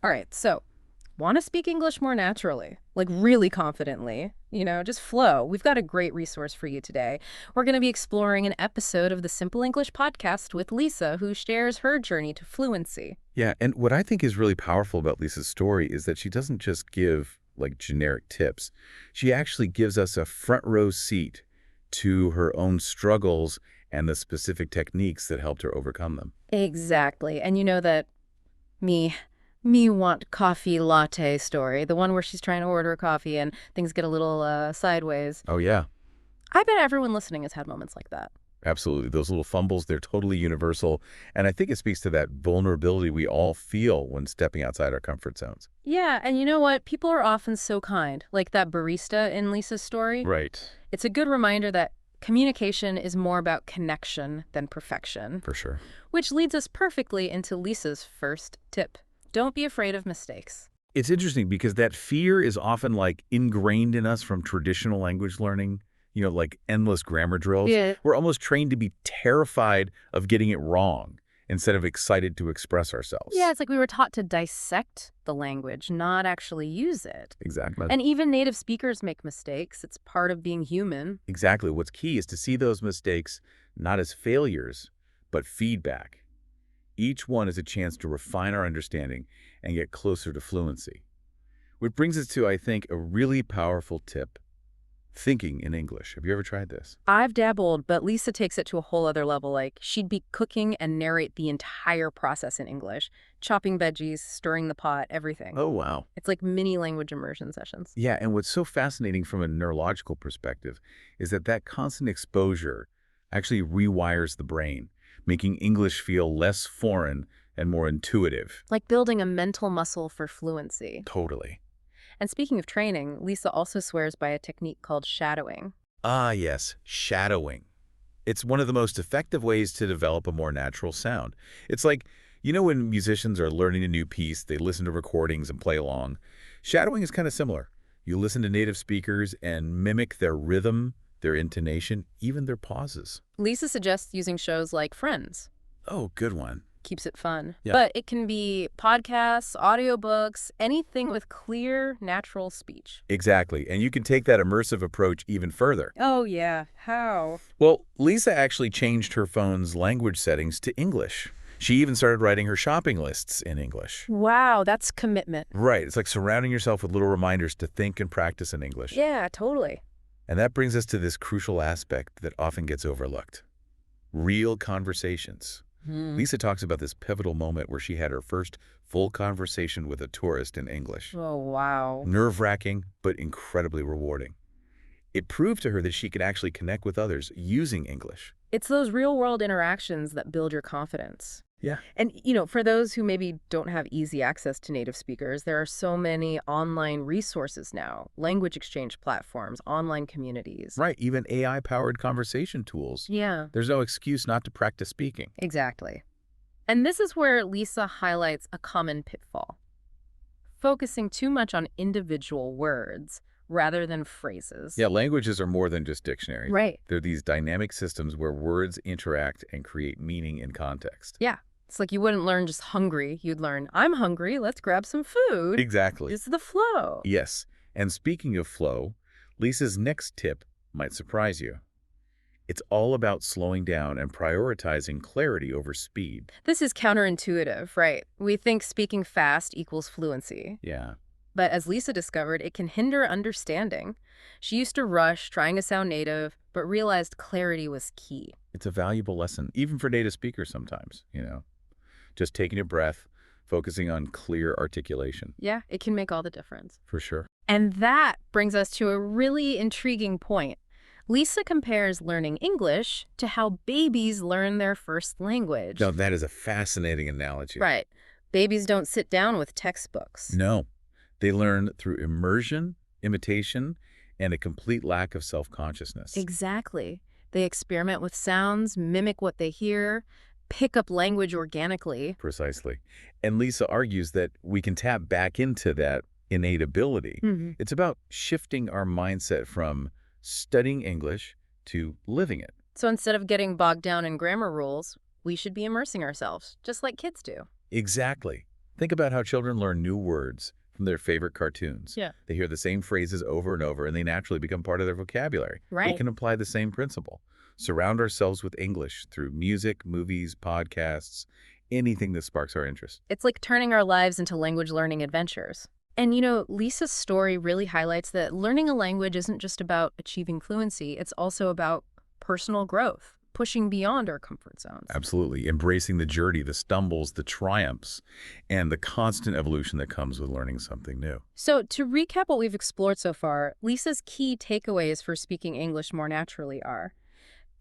All right, so want to speak English more naturally, like really confidently, just flow. We've got a great resource for you today. We're going to be exploring an episode of the Simple English podcast with Lisa, who shares her journey to fluency. Yeah, and what I think is really powerful about Lisa's story is that she doesn't just give like generic tips. She actually gives us a front row seat to her own struggles and the specific techniques that helped her overcome them. Exactly. And you know that me, me want coffee latte story, the one where she's trying to order a coffee and things get a little sideways. Oh, yeah, I bet everyone listening has had moments like that. absolutely. Those little fumbles, they're totally universal. And I think it speaks to that vulnerability we all feel when stepping outside our comfort zones. Yeah, and you know what? People are often so kind, like that barista in Lisa's story. Right. It's a good reminder that communication is more about connection than perfection, For sure. which leads us perfectly into Lisa's first tip. Don't be afraid of mistakes. It's interesting because that fear is often like ingrained in us from traditional language learning, like endless grammar drills. Yeah. We're almost trained to be terrified of getting it wrong instead of excited to express ourselves. Yeah, it's like we were taught to dissect the language, not actually use it. Exactly. And even native speakers make mistakes. It's part of being human. Exactly. What's key is to see those mistakes not as failures, but feedback. Each one is a chance to refine our understanding and get closer to fluency. Which brings us to, I think, a really powerful tip. Thinking in English. Have you ever tried this? I've dabbled, but Lisa takes it to a whole other level. Like, she'd be cooking and narrate the entire process in English, chopping veggies, stirring the pot, everything. Oh, wow. It's like mini language immersion sessions. Yeah, and what's so fascinating from a neurological perspective is that constant exposure actually rewires the brain, making English feel less foreign and more intuitive. Like building a mental muscle for fluency. Totally. And speaking of training, Lisa also swears by a technique called shadowing. Ah, yes, shadowing. It's one of the most effective ways to develop a more natural sound. It's like, when musicians are learning a new piece, they listen to recordings and play along. Shadowing is kind of similar. You listen to native speakers and mimic their rhythm, their intonation, even their pauses. Lisa suggests using shows like Friends. Oh, good one. Keeps it fun. Yeah. But it can be podcasts, audiobooks, anything with clear, natural speech. Exactly. And you can take that immersive approach even further. Oh, yeah. How? Well, Lisa actually changed her phone's language settings to English. She even started writing her shopping lists in English. Wow, that's commitment. Right. It's like surrounding yourself with little reminders to think and practice in English. Yeah, totally. And that brings us to this crucial aspect that often gets overlooked. Real conversations. Lisa talks about this pivotal moment where she had her first full conversation with a tourist in English. Oh, wow. Nerve-wracking, but incredibly rewarding. It proved to her that she could actually connect with others using English. It's those real-world interactions that build your confidence. Yeah. And, for those who maybe don't have easy access to native speakers, there are so many online resources now, language exchange platforms, online communities. Right, even AI-powered conversation tools. Yeah, There's no excuse not to practice speaking. exactly. And this is where Lisa highlights a common pitfall: focusing too much on individual words rather than phrases. Yeah, languages are more than just dictionaries. Right. They're these dynamic systems where words interact and create meaning in context. Yeah. It's like you wouldn't learn just hungry. You'd learn, I'm hungry, let's grab some food. Exactly. It's the flow. Yes. And speaking of flow, Lisa's next tip might surprise you. It's all about slowing down and prioritizing clarity over speed. This is counterintuitive, right? We think speaking fast equals fluency. Yeah. But as Lisa discovered, it can hinder understanding. She used to rush, trying to sound native, but realized clarity was key. It's a valuable lesson, even for native speakers sometimes. Just taking a breath, focusing on clear articulation. Yeah, it can make all the difference. For sure. And that brings us to a really intriguing point. Lisa compares learning English to how babies learn their first language. Now, that is a fascinating analogy. Right. Babies don't sit down with textbooks. No. They learn through immersion, imitation, and a complete lack of self-consciousness. Exactly. They experiment with sounds, mimic what they hear, pick up language organically. Precisely. And Lisa argues that we can tap back into that innate ability. It's about shifting our mindset from studying English to living it. So instead of getting bogged down in grammar rules, we should be immersing ourselves, just like kids do. Exactly. Think about how children learn new words from their favorite cartoons. Yeah. They hear the same phrases over and over, and they naturally become part of their vocabulary. We Right. can apply the same principle. Surround ourselves with English through music, movies, podcasts, anything that sparks our interest. It's like turning our lives into language learning adventures. And Lisa's story really highlights that learning a language isn't just about achieving fluency, it's also about personal growth, pushing beyond our comfort zones. Absolutely. Embracing the journey, the stumbles, the triumphs, and the constant evolution that comes with learning something new. So, to recap what we've explored so far, Lisa's key takeaways for speaking English more naturally are: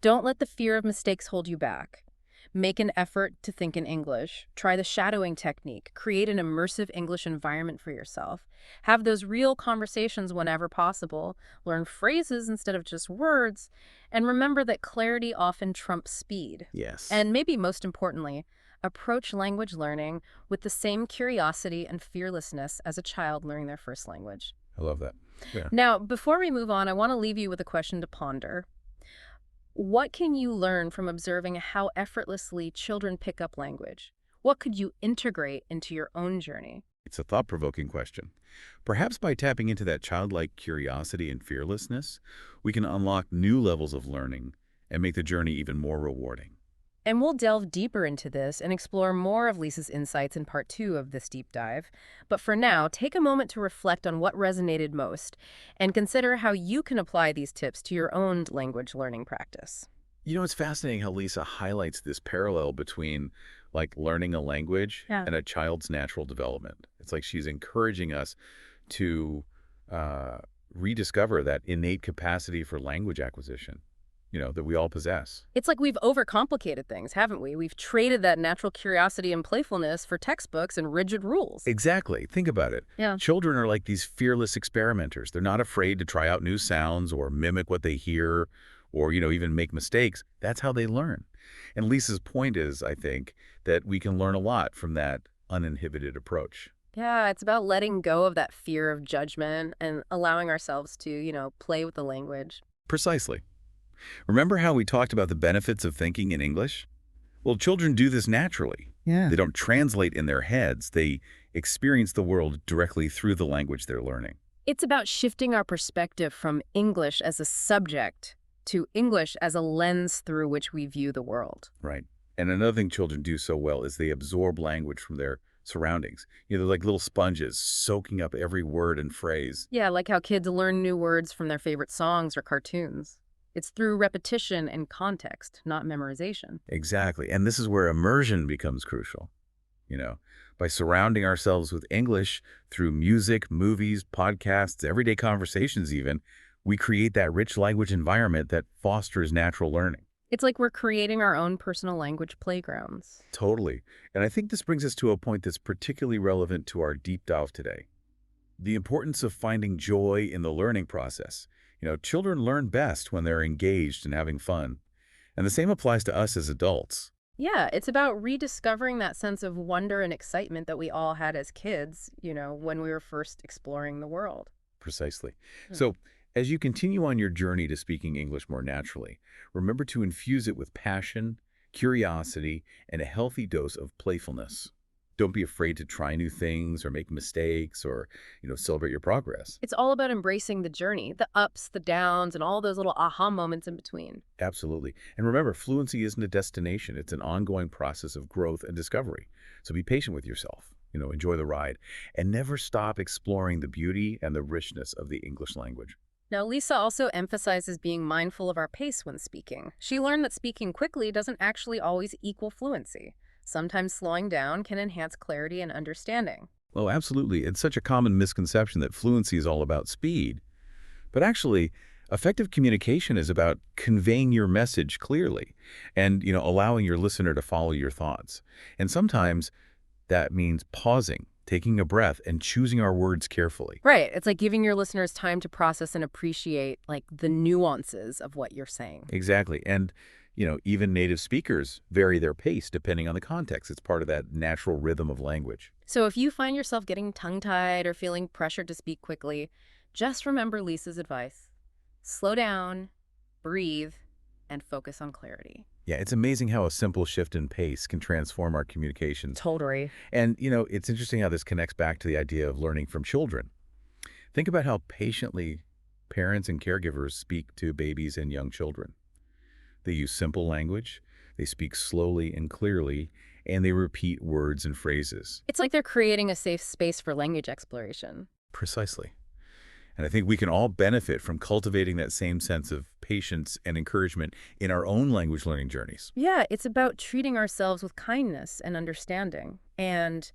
don't let the fear of mistakes hold you back. Make an effort to think in English. Try the shadowing technique. Create an immersive English environment for yourself. Have those real conversations whenever possible. Learn phrases instead of just words. And remember that clarity often trumps speed. Yes. And maybe most importantly, approach language learning with the same curiosity and fearlessness as a child learning their first language. I love that. Yeah. Now, before we move on, I want to leave you with a question to ponder. What can you learn from observing how effortlessly children pick up language? What could you integrate into your own journey? It's a thought-provoking question. Perhaps by tapping into that childlike curiosity and fearlessness, we can unlock new levels of learning and make the journey even more rewarding. And we'll delve deeper into this and explore more of Lisa's insights in part 2 of this deep dive. But for now, take a moment to reflect on what resonated most and consider how you can apply these tips to your own language learning practice. It's fascinating how Lisa highlights this parallel between learning a language Yeah. and a child's natural development. It's like she's encouraging us to uh, rediscover that innate capacity for language acquisition, that we all possess. It's like we've overcomplicated things, haven't we? We've traded that natural curiosity and playfulness for textbooks and rigid rules. Exactly. Think about it. Yeah. Children are like these fearless experimenters. They're not afraid to try out new sounds or mimic what they hear or, even make mistakes. That's how they learn. And Lisa's point is, I think, that we can learn a lot from that uninhibited approach. Yeah, it's about letting go of that fear of judgment and allowing ourselves to, play with the language. Precisely. Remember how we talked about the benefits of thinking in English? Well, children do this naturally. Yeah. They don't translate in their heads. They experience the world directly through the language they're learning. It's about shifting our perspective from English as a subject to English as a lens through which we view the world. Right. And another thing children do so well is they absorb language from their surroundings. They're like little sponges soaking up every word and phrase. Yeah, like how kids learn new words from their favorite songs or cartoons. It's through repetition and context, not memorization. Exactly. And this is where immersion becomes crucial. By surrounding ourselves with English through music, movies, podcasts, everyday conversations even, we create that rich language environment that fosters natural learning. It's like we're creating our own personal language playgrounds. Totally. And I think this brings us to a point that's particularly relevant to our deep dive today. The importance of finding joy in the learning process. Children learn best when they're engaged and having fun. And the same applies to us as adults. Yeah, it's about rediscovering that sense of wonder and excitement that we all had as kids, when we were first exploring the world. Precisely. Hmm. So, as you continue on your journey to speaking English more naturally, remember to infuse it with passion, curiosity, and a healthy dose of playfulness. Don't be afraid to try new things or make mistakes or, celebrate your progress. It's all about embracing the journey, the ups, the downs, and all those little aha moments in between. Absolutely. And remember, fluency isn't a destination. It's an ongoing process of growth and discovery. So be patient with yourself, enjoy the ride, and never stop exploring the beauty and the richness of the English language. Now, Lisa also emphasizes being mindful of our pace when speaking. She learned that speaking quickly doesn't actually always equal fluency. Sometimes slowing down can enhance clarity and understanding. Oh, absolutely. It's such a common misconception that fluency is all about speed. But actually, effective communication is about conveying your message clearly and, allowing your listener to follow your thoughts. And sometimes that means pausing, taking a breath, and choosing our words carefully. Right. It's like giving your listeners time to process and appreciate, the nuances of what you're saying. Exactly. And, even native speakers vary their pace depending on the context. It's part of that natural rhythm of language. So if you find yourself getting tongue-tied or feeling pressured to speak quickly, just remember Lisa's advice. Slow down, breathe, and focus on clarity. Yeah, it's amazing how a simple shift in pace can transform our communications. Totally. And, it's interesting how this connects back to the idea of learning from children. Think about how patiently parents and caregivers speak to babies and young children. They use simple language, they speak slowly and clearly, and they repeat words and phrases. It's like they're creating a safe space for language exploration. Precisely. And I think we can all benefit from cultivating that same sense of patience and encouragement in our own language learning journeys. Yeah, it's about treating ourselves with kindness and understanding and,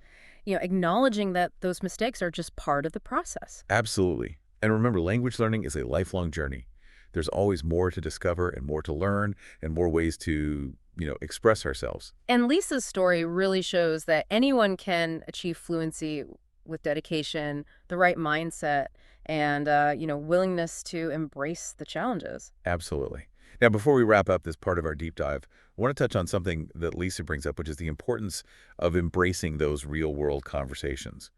acknowledging that those mistakes are just part of the process. Absolutely. And remember, language learning is a lifelong journey. There's always more to discover and more to learn and more ways to, express ourselves. And Lisa's story really shows that anyone can achieve fluency with dedication, the right mindset, and, willingness to embrace the challenges. Absolutely. Now, before we wrap up this part of our deep dive, I want to touch on something that Lisa brings up, which is the importance of embracing those real-world conversations.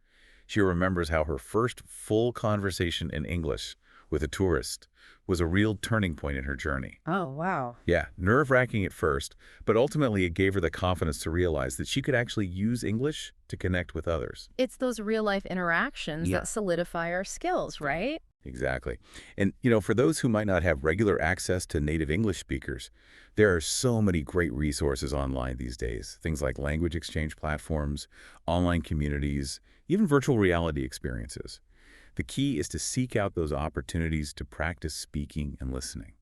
She remembers how her first full conversation in English with a tourist was a real turning point in her journey. Oh, wow. Yeah, nerve-wracking at first, but ultimately it gave her the confidence to realize that she could actually use English to connect with others. It's those real-life interactions Yeah. that solidify our skills, right? Exactly. And, for those who might not have regular access to native English speakers, there are so many great resources online these days. Things like language exchange platforms, online communities, even virtual reality experiences. The key is to seek out those opportunities to practice speaking and listening.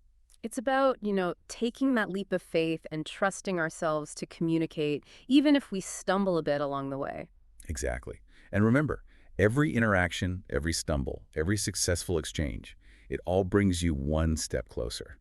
It's about, taking that leap of faith and trusting ourselves to communicate, even if we stumble a bit along the way. Exactly. And remember, every interaction, every stumble, every successful exchange, it all brings you one step closer.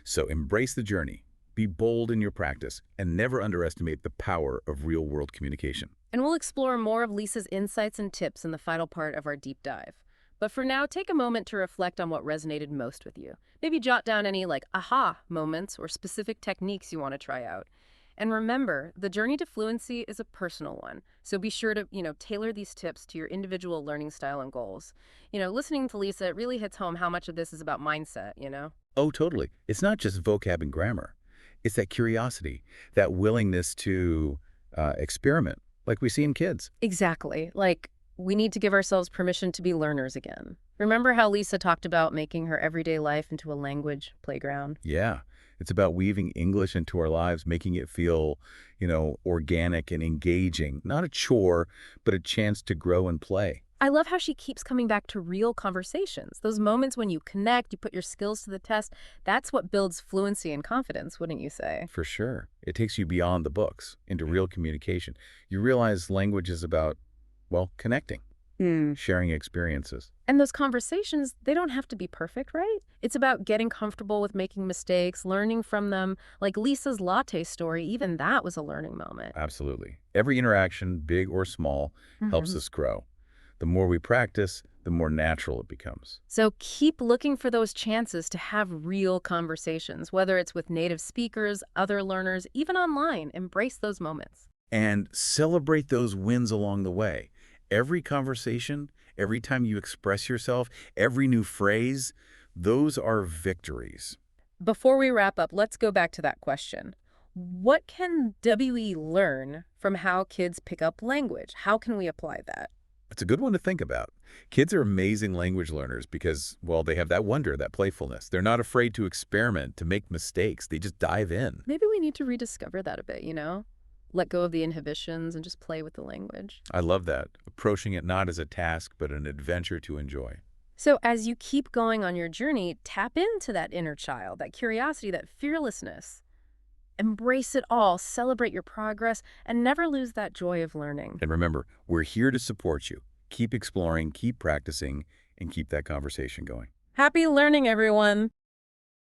So embrace the journey, be bold in your practice, and never underestimate the power of real-world communication. And we'll explore more of Lisa's insights and tips in the final part of our deep dive. But for now, take a moment to reflect on what resonated most with you. Maybe jot down any aha moments or specific techniques you want to try out. And remember, the journey to fluency is a personal one. So be sure to, tailor these tips to your individual learning style and goals. Listening to Lisa, it really hits home how much of this is about mindset. Oh, totally. It's not just vocab and grammar. It's that curiosity, that willingness to experiment, like we see in kids. Exactly. We need to give ourselves permission to be learners again. Remember how Lisa talked about making her everyday life into a language playground? Yeah. It's about weaving English into our lives, making it feel, organic and engaging. Not a chore, but a chance to grow and play. I love how she keeps coming back to real conversations. Those moments when you connect, you put your skills to the test, that's what builds fluency and confidence, wouldn't you say? For sure. It takes you beyond the books, into real communication. You realize language is about, well, connecting, sharing experiences. And those conversations, they don't have to be perfect, right? It's about getting comfortable with making mistakes, learning from them. Like Lisa's latte story, even that was a learning moment. Absolutely. Every interaction, big or small, helps us grow. The more we practice, the more natural it becomes. So keep looking for those chances to have real conversations, whether it's with native speakers, other learners, even online. Embrace those moments. And celebrate those wins along the way. Every conversation, every time you express yourself, every new phrase, those are victories. Before we wrap up, let's go back to that question. What can WE learn from how kids pick up language? How can we apply that? It's a good one to think about. Kids are amazing language learners because, well, they have that wonder, that playfulness. They're not afraid to experiment, to make mistakes. They just dive in. Maybe we need to rediscover that a bit, Let go of the inhibitions and just play with the language. I love that. Approaching it not as a task, but an adventure to enjoy. So as you keep going on your journey, tap into that inner child, that curiosity, that fearlessness. Embrace it all, celebrate your progress, and never lose that joy of learning. And remember, we're here to support you. Keep exploring, keep practicing, and keep that conversation going. Happy learning, everyone!